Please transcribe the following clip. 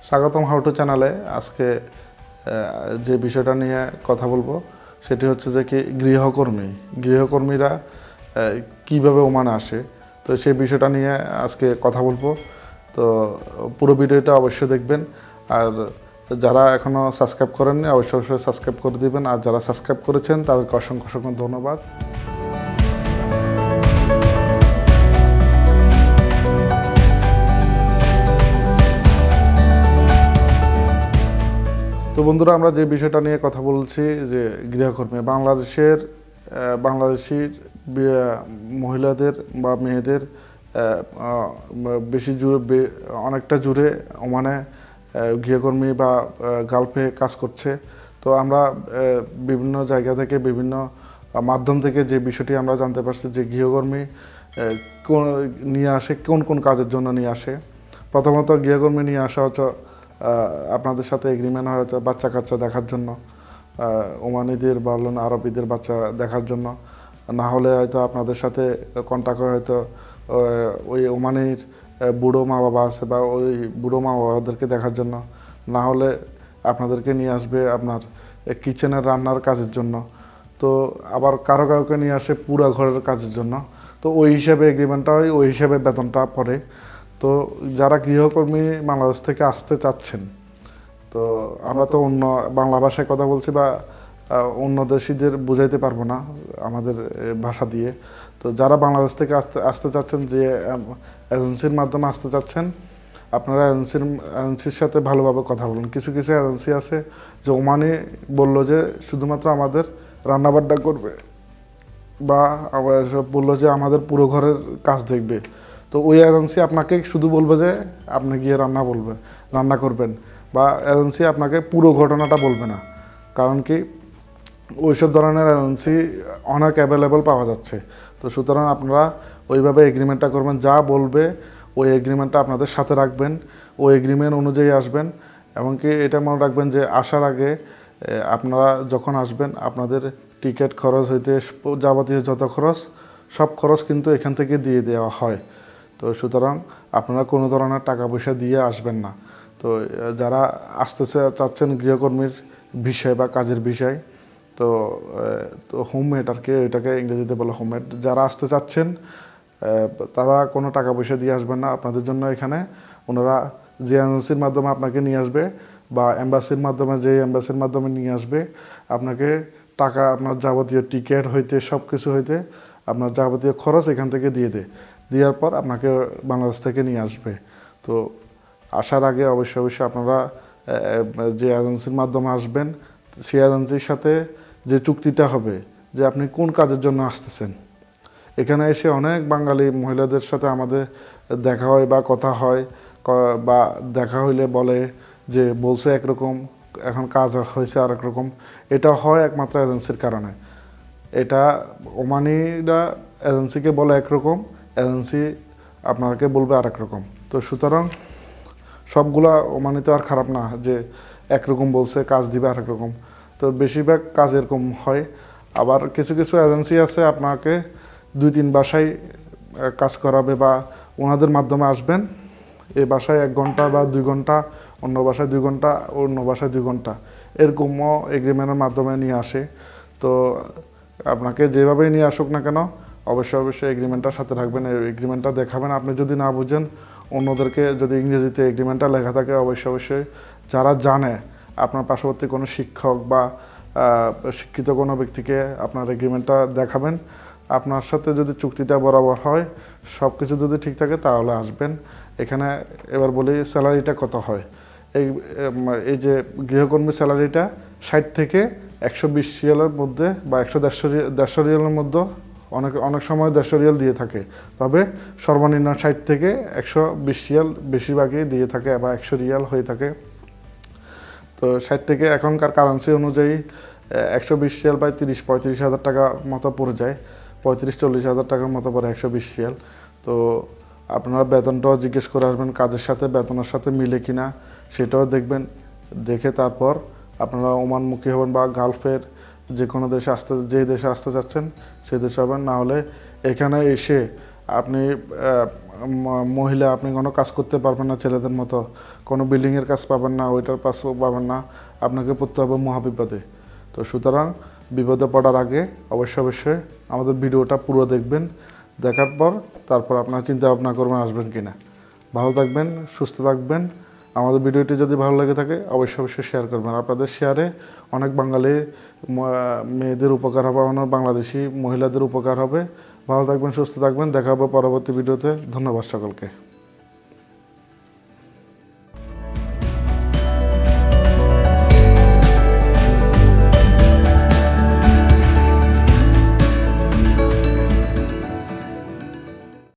স্বাগতম হাউটু চ্যানেলে। আজকে যে বিষয়টা নিয়ে কথা বলবো সেটি হচ্ছে যে কি গৃহকর্মীরা কিভাবে ওমানে আসে, তো সেই বিষয়টা নিয়ে আজকে কথা বলবো। তো পুরো ভিডিওটা অবশ্যই দেখবেন, আর যারা এখনও সাবস্ক্রাইব করেননি অবশ্যই সাবস্ক্রাইব করে দিবেন, আর যারা সাবস্ক্রাইব করেছেন তাদেরকে অসংখ্য অসংখ্য ধন্যবাদ। তো বন্ধুরা, আমরা যে বিষয়টা নিয়ে কথা বলছি যে গৃহকর্মী বাংলাদেশি মহিলাদের বা মেয়েদের বেশি জুড়ে অনেকটা জুড়ে ওমানে গৃহকর্মী বা গালফে কাজ করছে। তো আমরা বিভিন্ন জায়গা থেকে বিভিন্ন মাধ্যম থেকে যে বিষয়টি আমরা জানতে পারছি যে গৃহকর্মী নিয়ে আসে কোন কোন কাজের জন্য নিয়ে আসে। প্রথমত গৃহকর্মী নিয়ে আসা হচ্ছে আপনাদের সাথে এগ্রিমেন্ট হয়েছে বাচ্চা কাচ্চা দেখার জন্য, ওমানিদের বলুন আরবিদের বাচ্চা দেখার জন্য, না হলে হয়তো আপনাদের সাথে কন্ট্যাক্ট হয়তো ওই ওমানির বুড়ো মা বাবা আছে বা ওই বুড়ো মা বাবাদেরকে দেখার জন্য, না হলে আপনাদেরকে নিয়ে আসবে আপনার কিচেনের রান্নার কাজের জন্য। তো আবার কাউকে নিয়ে আসে পুরা ঘরের কাজের জন্য। তো ওই হিসাবে এগ্রিমেন্টটা হয়, ওই হিসাবে বেতনটা পড়ে। তো যারা গৃহকর্মী বাংলাদেশ থেকে আসতে চাচ্ছেন, তো আমরা তো অন্য বাংলা ভাষায় কথা বলছি বা অন্য দেশিদের বুঝাইতে পারবো না আমাদের ভাষা দিয়ে। তো যারা বাংলাদেশ থেকে আসতে চাচ্ছেন, যে এজেন্সির মাধ্যমে আসতে চাচ্ছেন, আপনারা এজেন্সির সাথে ভালোভাবে কথা বলুন। কিছু কিছু এজেন্সি আছে যে ওমানি বললো যে শুধুমাত্র আমাদের রান্নাবান্না করবে, বা বললো যে আমাদের পুরো ঘরের কাজ দেখবে। তো ওই এজেন্সি আপনাকে শুধু বলবে যে আপনি গিয়ে রান্না করবেন, বা এজেন্সি আপনাকে পুরো ঘটনাটা বলবে না। কারণ কি, ওইসব ধরনের এজেন্সি অনেক অ্যাভেলেবল পাওয়া যাচ্ছে। তো সুতরাং আপনারা ওইভাবে এগ্রিমেন্টটা করবেন, যা বলবে ওই এগ্রিমেন্টটা আপনাদের সাথে রাখবেন, ওই এগ্রিমেন্ট অনুযায়ী আসবেন। এমনকি এটা মনে রাখবেন যে আসার আগে আপনারা যখন আসবেন আপনাদের টিকিট খরচ হইতে যাবতীয় যত খরচ, সব খরচ কিন্তু এখান থেকে দিয়ে দেওয়া হয়। তো সুতরাং আপনারা কোনো ধরনের টাকা পয়সা দিয়ে আসবেন না। তো যারা আসতে চাচ্ছেন গৃহকর্মীর বিষয় বা কাজের বিষয়, তো হোমমেড আর কি, এটাকে ইংরেজিতে বলে হোমমেড, যারা আসতে চাচ্ছেন তারা কোনো টাকা পয়সা দিয়ে আসবেন না। আপনাদের জন্য এখানে ওনারা যে এজেন্সির মাধ্যমে আপনাকে নিয়ে আসবে বা এম্বাসির মাধ্যমে নিয়ে আসবে, আপনাকে টাকা, আপনার যাবতীয় টিকিট হইতে সব কিছু হইতে আপনার যাবতীয় খরচ এখান থেকে দেওয়ার পর আপনাকে বাংলাদেশ থেকে নিয়ে আসবে। তো আসার আগে অবশ্যই আপনারা যে এজেন্সির মাধ্যমে আসবেন সেই এজেন্সির সাথে যে চুক্তিটা হবে যে আপনি কোন কাজের জন্য আসতেছেন। এখানে এসে অনেক বাঙালি মহিলাদের সাথে আমাদের দেখা হয় বা কথা হয়, বা দেখা হইলে বলে যে বলছে একরকম, এখন কাজ হয়েছে আর একরকম। এটা হয় একমাত্র এজেন্সির কারণে। এটা ওমানিরা এজেন্সিকে বলে একরকম, এজেন্সি আপনাকে বলবে আর একরকম। তো সুতরাং সবগুলা ওমানি তো আর খারাপ না যে একরকম বলছে কাজ দিবে আর একরকম। তো বেশিরভাগ কাজ এরকম হয়। আবার কিছু কিছু এজেন্সি আছে আপনাকে 2-3 বাসায় কাজ করাবে, বা ওনাদের মাধ্যমে আসবেন, এই বাসায় 1 ঘন্টা বা 2 ঘন্টা, অন্য বাসায় 2 ঘন্টা, অন্য বাসায় 2 ঘন্টা, এরকমও এগ্রিমেন্টের মাধ্যমে নিয়ে আসে। তো আপনাকে যেভাবেই নিয়ে আসুক না কেন অবশ্যই এগ্রিমেন্টটার সাথে রাখবেন, এগ্রিমেন্টটা দেখাবেন। আপনি যদি না বুঝেন, অন্যদেরকে যদি ইংরেজিতে এগ্রিমেন্টটা লেখা থাকে অবশ্যই যারা জানে, আপনার পার্শ্ববর্তী কোনো শিক্ষক বা শিক্ষিত কোনো ব্যক্তিকে আপনার এগ্রিমেন্টটা দেখাবেন। আপনার সাথে যদি চুক্তিটা বরাবর হয়, সব কিছু যদি ঠিক থাকে, তাহলে আসবেন এখানে। এবার বলি স্যালারিটা কত হয়। এই যে গৃহকর্মী স্যালারিটা 60 থেকে 120 রিয়ালের মধ্যে বা 150 রিয়ালের মধ্যে, অনেক সময় 150 রিয়াল দিয়ে থাকে, তবে সর্বনিম্ন 60 থেকে 120 রিয়াল বেশিরভাগই দিয়ে থাকে, বা 100 রিয়াল হয়ে থাকে। তো 60 থেকে এখনকার কারেন্সি অনুযায়ী 120 রিয়াল প্রায় 30-35 হাজার টাকার মতো পড়ে যায়, 35-40 হাজার টাকার মতো পড়ে 120 রিয়াল। তো আপনারা বেতনটাও জিজ্ঞেস করে আসবেন, কাজের সাথে বেতনের সাথে মিলে কিনা সেটাও দেখবেন। দেখে তারপর আপনারা ওমানমুখী হবেন, বা গালফের যে কোনো দেশে যে দেশে আসতে চাচ্ছেন সেই দেশে হবেন। না হলে এখানে এসে আপনি মহিলা, আপনি কোনো কাজ করতে পারবেন না ছেলেদের মতো, কোনো বিল্ডিংয়ের কাজ পাবেন না, ওইটার কাজ পাবেন না, আপনাকে পড়তে হবে মহাবিপদে। তো সুতরাং বিপদে পড়ার আগে অবশ্যই আমাদের ভিডিওটা পুরো দেখবেন, দেখার পর তারপর আপনার চিন্তা ভাবনা করবেন আসবেন কিনা। ভালো থাকবেন, সুস্থ থাকবেন। আমাদের ভিডিওটি যদি ভালো লেগে থাকে অবশ্যই শেয়ার করবেন। আপনাদের শেয়ারে অনেক বাঙালি মেয়েদের উপকার হবে, অনেক বাংলাদেশি মহিলাদের উপকার হবে। ভালো থাকবেন, সুস্থ থাকবেন, দেখা হবে পরবর্তী ভিডিওতে। ধন্যবাদ সকলকে।